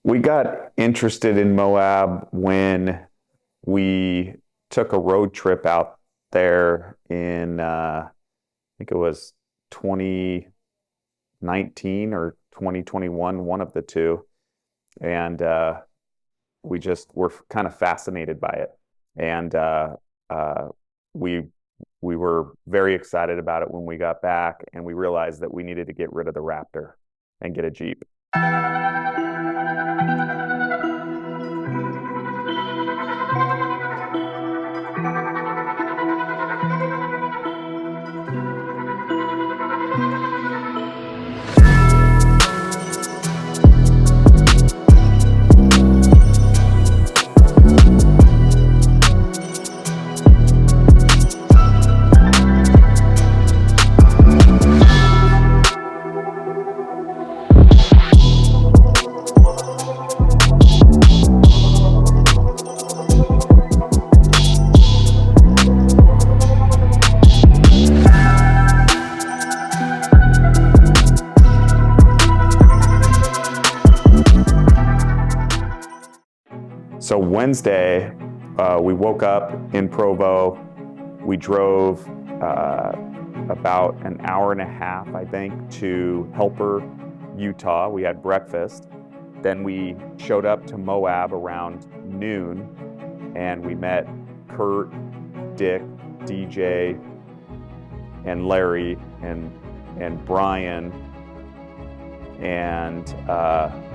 We got interested in Moab when we took a road trip out there in, I think it was 2019 or 2021, one of the two. And we just were kind of fascinated by it. And uh, we we were very excited about it when we got back, and we realized that we needed to get rid of the Raptor and get a Jeep. So Wednesday, we woke up in Provo. We drove about an hour and a half, I think, to Helper, Utah. We had breakfast. Then we showed up to Moab around noon, and we met Kurt, Dick, DJ, and Larry, and Brian, and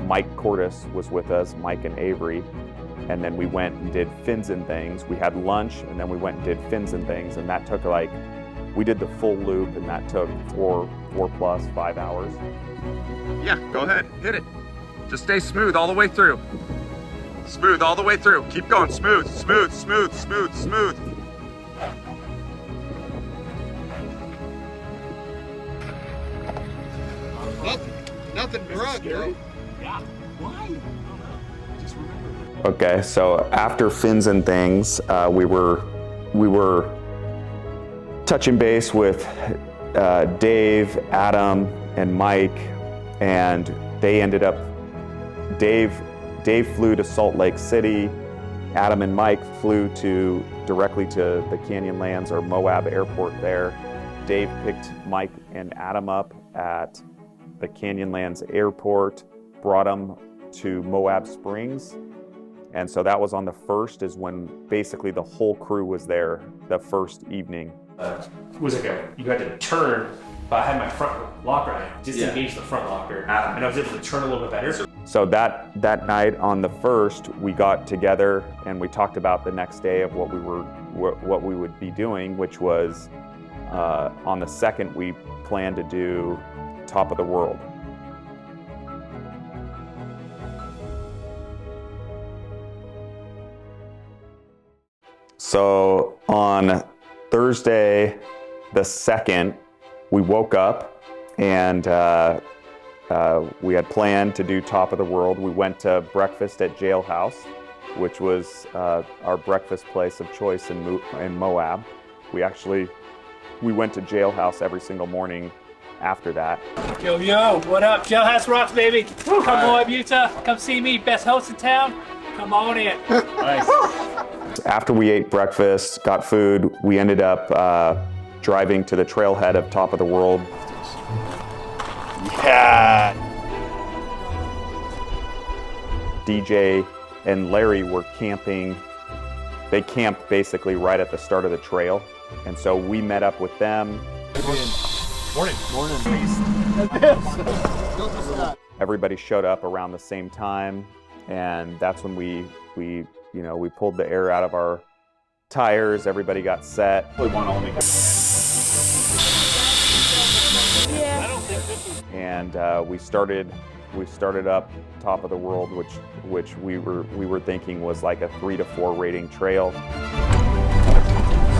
Mike Cordes was with us, Mike and Avery. And then we went and did Fins and Things. We had lunch, and then we went and did Fins and Things, and that took we did the full loop, and that took 5 hours. Yeah, go ahead, hit it. Just stay smooth all the way through. Smooth all the way through. Keep going, smooth, smooth, smooth, smooth, smooth. Nothing drunk, though. Yeah. Why? Okay, so after Fins and Things, we were touching base with Dave, Adam, and Mike, and they ended up. Dave flew to Salt Lake City. Adam and Mike flew directly to the Canyonlands or Moab airport there. Dave picked Mike and Adam up at the Canyonlands airport, brought them to Moab Springs. And so that was on the 1st, is when basically the whole crew was there the first evening. It was you had to turn, but I had my front locker, I disengaged the front locker, and I was able to turn a little bit better. So that night on the 1st, we got together and we talked about the next day of what we would be doing, which was on the 2nd, we planned to do Top of the World. So on Thursday, the 2nd, we woke up and we had planned to do Top of the World. We went to breakfast at Jailhouse, which was our breakfast place of choice in Moab. We went to Jailhouse every single morning after that. Yo, what up? Jailhouse rocks, baby. Come Moab, Utah. Come see me, best host in town. Come on in. Nice. After we ate breakfast, got food, we ended up driving to the trailhead of Top of the World. Yeah. DJ and Larry were camping. They camped basically right at the start of the trail. And so we met up with them. Morning. Everybody showed up around the same time. And that's when we pulled the air out of our tires. Everybody got set. And we started up Top of the World, which we were thinking was like a 3 to 4 rating trail.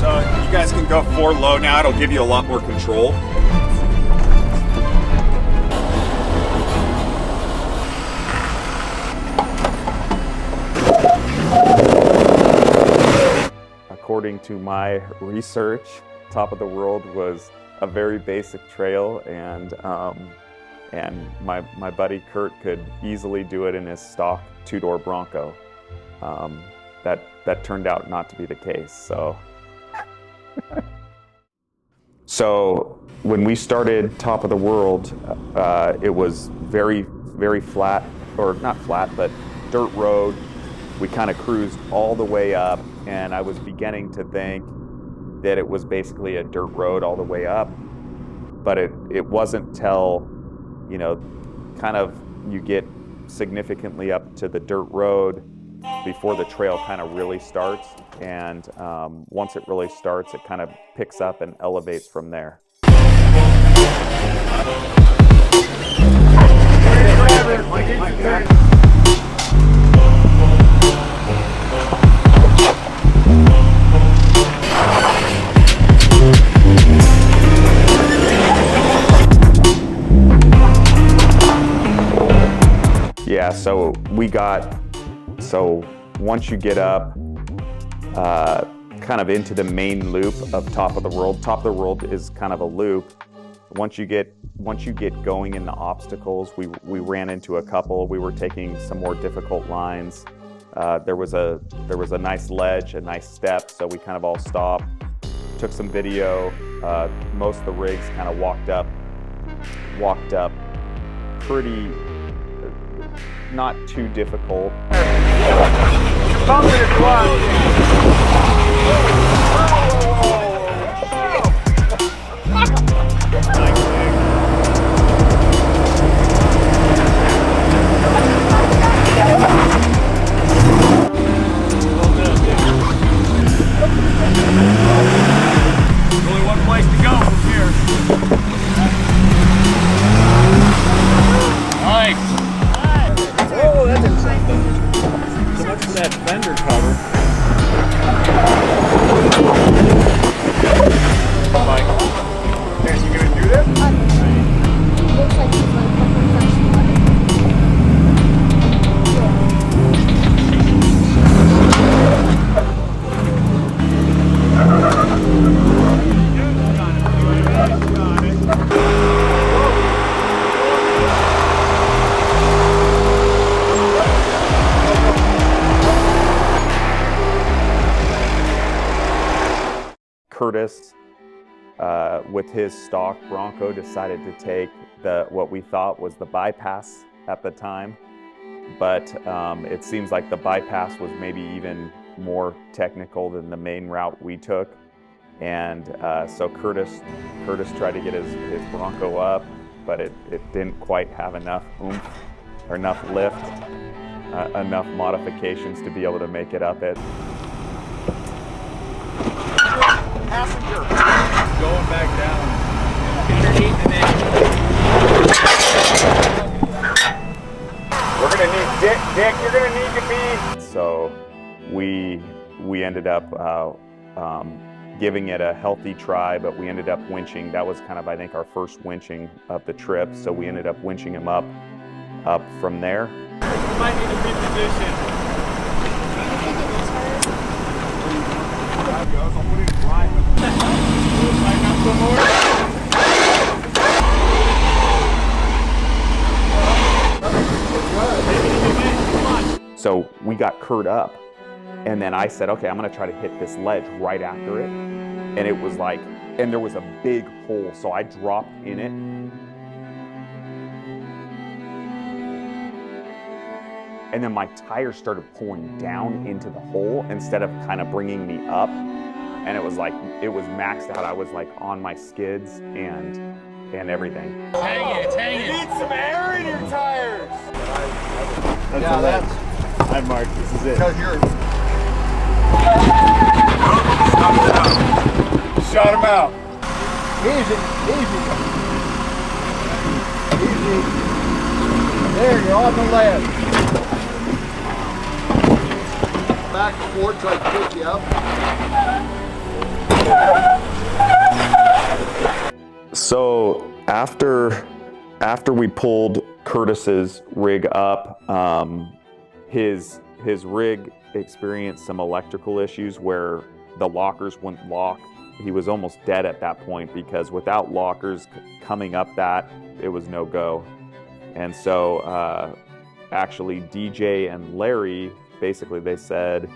So you guys can go 4 low now. It'll give you a lot more control. According to my research, Top of the World was a very basic trail, and and my buddy Kurt could easily do it in his stock two-door Bronco. That turned out not to be the case. So when we started Top of the World, it was very, very flat, or not flat, but dirt road. We kind of cruised all the way up, and I was beginning to think that it was basically a dirt road all the way up. But it wasn't till, you know, kind of you get significantly up to the dirt road before the trail kind of really starts. And once it really starts, it kind of picks up and elevates from there. Yeah, so once you get up kind of into the main loop of Top of the World, Top of the World is kind of a loop. Once you get going in the obstacles, we ran into a couple. We were taking some more difficult lines. There was a nice ledge, a nice step, so we kind of all stopped, took some video. Most of the rigs kind of walked up pretty, not too difficult. Only one place to go from here. Nice. Oh, that's insane. So much for that fender cover. Mike, are you gonna do this? Looks like he's like a professional at it. Curtis, with his stock Bronco, decided to take what we thought was the bypass at the time, but it seems like the bypass was maybe even more technical than the main route we took, and so Curtis tried to get his Bronco up, but it didn't quite have enough oomph or enough lift, enough modifications to be able to make it up it. Passenger. Going back down. We're gonna need Dick, you're gonna need to be. So we ended up giving it a healthy try, but we ended up winching. That was kind of, I think, our first winching of the trip. So we ended up winching him up from there. You might need to reposition. So we got Kurt up, and then I said, okay, I'm gonna try to hit this ledge right after it. And it was like, and there was a big hole, so I dropped in it. And then my tires started pulling down into the hole instead of kind of bringing me up. And it was like, it was maxed out. I was like on my skids and everything. Hang it. You need some air in your tires. That's Hi, Mark. This is it. because you're. Shot him out. Easy. There, you're on the left. Back and forth so I can pick you up. So after we pulled Curtis's rig up, his rig experienced some electrical issues where the lockers wouldn't lock. He was almost dead at that point because without lockers coming up that, it was no go. And so actually DJ and Larry, basically they said,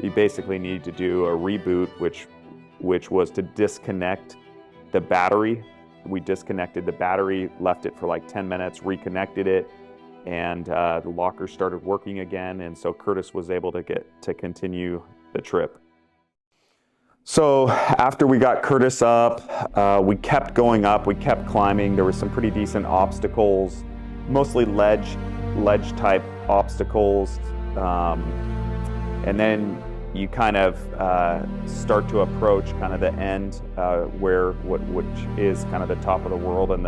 you basically need to do a reboot, which was to disconnect the battery. We disconnected the battery, left it for like 10 minutes, reconnected it, and the locker started working again. And so Curtis was able to continue the trip. So after we got Curtis up, we kept going up, we kept climbing. There were some pretty decent obstacles, mostly ledge type obstacles. And then you kind of start to approach kind of the end which is kind of the top of the world and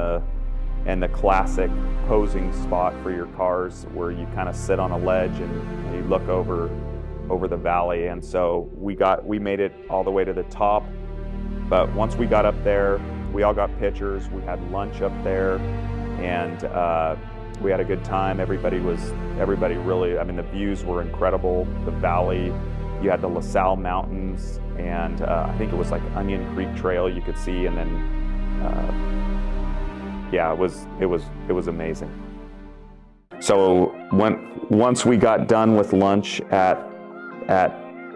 the classic posing spot for your cars, where you kind of sit on a ledge and you look over the valley. And so we made it all the way to the top. But once we got up there, we all got pictures. We had lunch up there, and we had a good time. Everybody really, I mean, the views were incredible. The valley, you had the LaSalle Mountains, and I think it was like Onion Creek Trail you could see, and then yeah, it was amazing. So once we got done with lunch at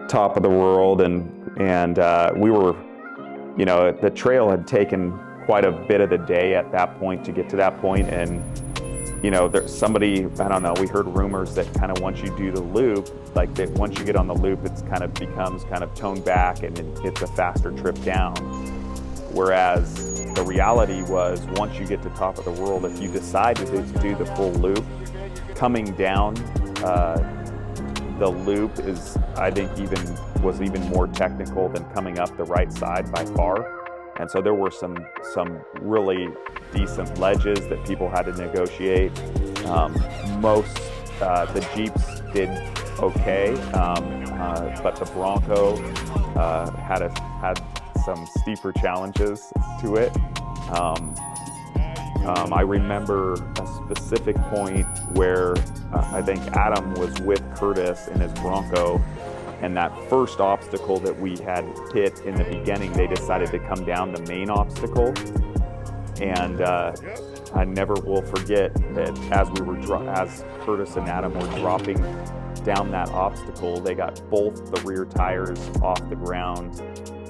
Top of the World, and we were, you know, the trail had taken quite a bit of the day at that point to get to that point, and you know, there's somebody, I don't know, we heard rumors that kind of once you do the loop, like that once you get on the loop, it's kind of becomes kind of toned back and it's a faster trip down. Whereas the reality was, once you get to Top of the World, if you decide to do the full loop, coming down the loop is, I think, was even more technical than coming up the right side by far. And so there were some really decent ledges that people had to negotiate. Most the Jeeps did okay, but the Bronco had some steeper challenges to it. I remember a specific point where I think Adam was with Curtis in his Bronco, and that first obstacle that we had hit in the beginning, they decided to come down the main obstacle. And I never will forget that as Curtis and Adam were dropping down that obstacle, they got both the rear tires off the ground.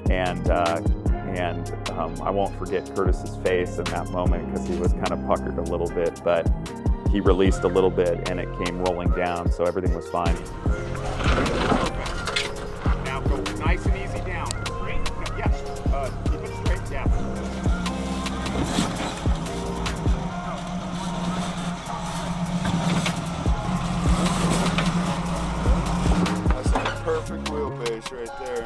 And I won't forget Curtis's face in that moment, because he was kind of puckered a little bit, but he released a little bit and it came rolling down, so everything was fine. Now go nice and easy down. Straight? Yes. Keep it straight. Yeah. That's a perfect wheelbase right there.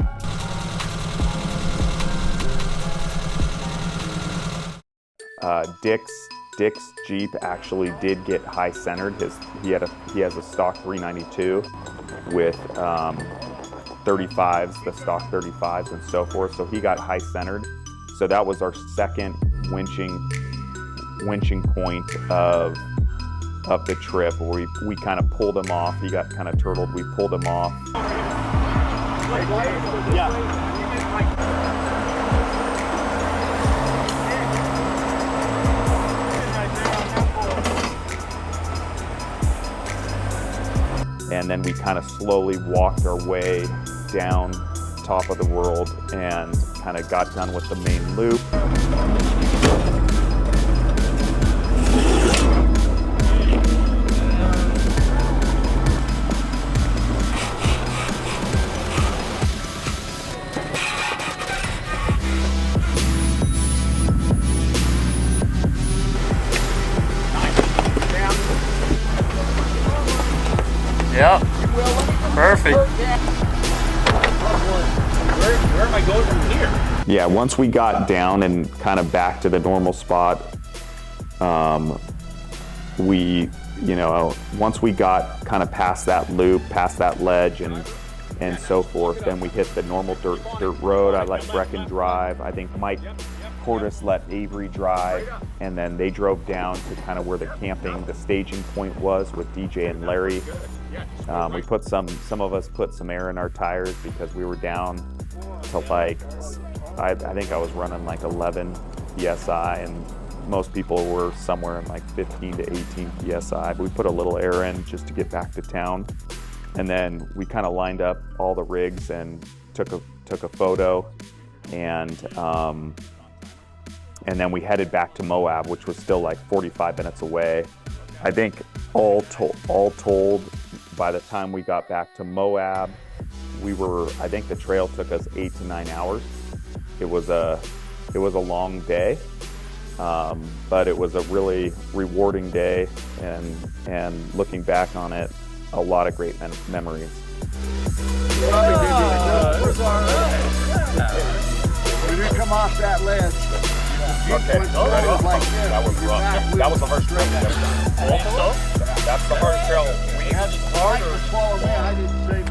Dick's Jeep actually did get high centered. He has a stock 392 with 35s, the stock 35s and so forth. So he got high centered. So that was our second winching point of the trip, where we kind of pulled him off. He got kind of turtled. We pulled him off. Yeah. And then we kind of slowly walked our way down Top of the World and kind of got done with the main loop. Yep. Perfect. Where am I going from here? Yeah, once we got down and kind of back to the normal spot, once we got kind of past that loop, past that ledge and so forth, then we hit the normal dirt road. I let Brecken drive. I think Mike Portis let Avery drive, and then they drove down to kind of where the staging point was with DJ and Larry. We put some of us put some air in our tires because we were down to like, I think I was running like 11 PSI, most people were somewhere in like 15 to 18 psi. We put a little air in just to get back to town, and then we kind of lined up all the rigs and took a photo, and then we headed back to Moab, which was still like 45 minutes away. I think all told, by the time we got back to Moab, I think the trail took us 8 to 9 hours. It was a long day, but it was a really rewarding day, and looking back on it, a lot of great memories. When you come off that ledge, Okay, like this, that was rough. That was the hardest trail we've ever done. That's the hardest trail we That's hard for 12 men. I didn't say